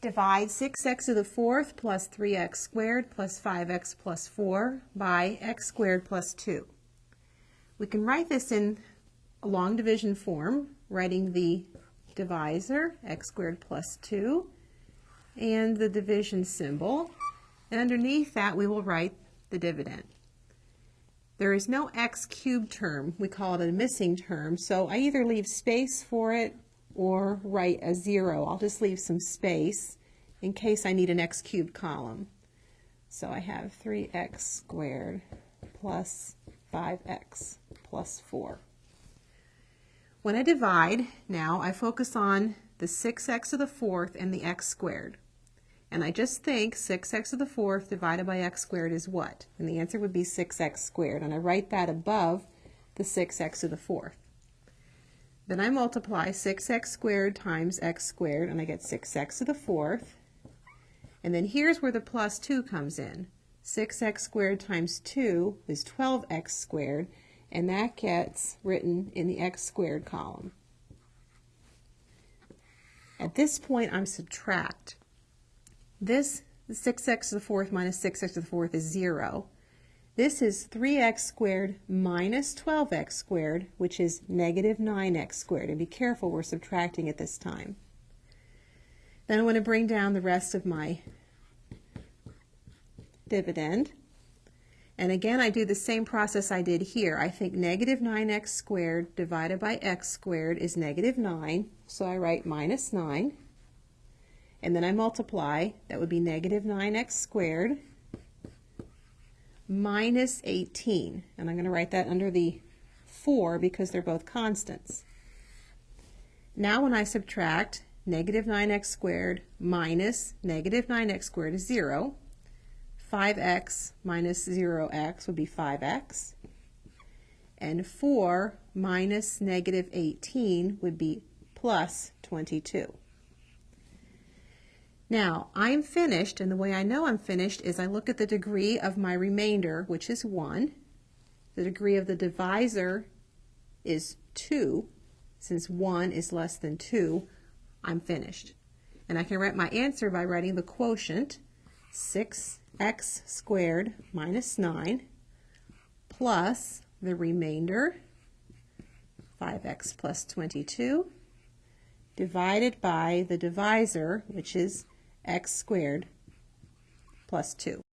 Divide 6x to the fourth plus 3x squared plus 5x plus 4 by x squared plus 2. We can write this in a long division form, writing the divisor, x squared plus 2, and the division symbol. And underneath that, we will write the dividend. There is no x cubed term. We call it a missing term, so I either leave space for it or write a 0. I'll just leave some space in case I need an x cubed column. So I have 3x squared plus 5x plus 4. When I divide, now I focus on the 6x to the fourth and the x squared. And I just think 6x to the fourth divided by x squared is what? And the answer would be 6x squared. And I write that above the 6x to the fourth. Then I multiply 6x squared times x squared, and I get 6x to the fourth. And then here's where the plus 2 comes in. 6x squared times 2 is 12x squared, and that gets written in the x squared column. At this point, I'm subtract. This 6x to the fourth minus 6x to the fourth is 0. This is 3x squared minus 12x squared, which is negative 9x squared. And be careful, we're subtracting at this time. Then I want to bring down the rest of my dividend. And again, I do the same process I did here. I think negative 9x squared divided by x squared is negative 9. So I write minus 9. And then I multiply. That would be negative 9x squared minus 18, and I'm going to write that under the 4 because they're both constants. Now when I subtract, negative 9x squared minus negative 9x squared is 0. 5x minus 0x would be 5x. And 4 minus negative 18 would be plus 22. Now, I'm finished, and the way I know I'm finished is I look at the degree of my remainder, which is 1. The degree of the divisor is 2. Since 1 is less than 2, I'm finished. And I can write my answer by writing the quotient, 6x squared minus 9, plus the remainder, 5x plus 22, divided by the divisor, which is x squared plus 2.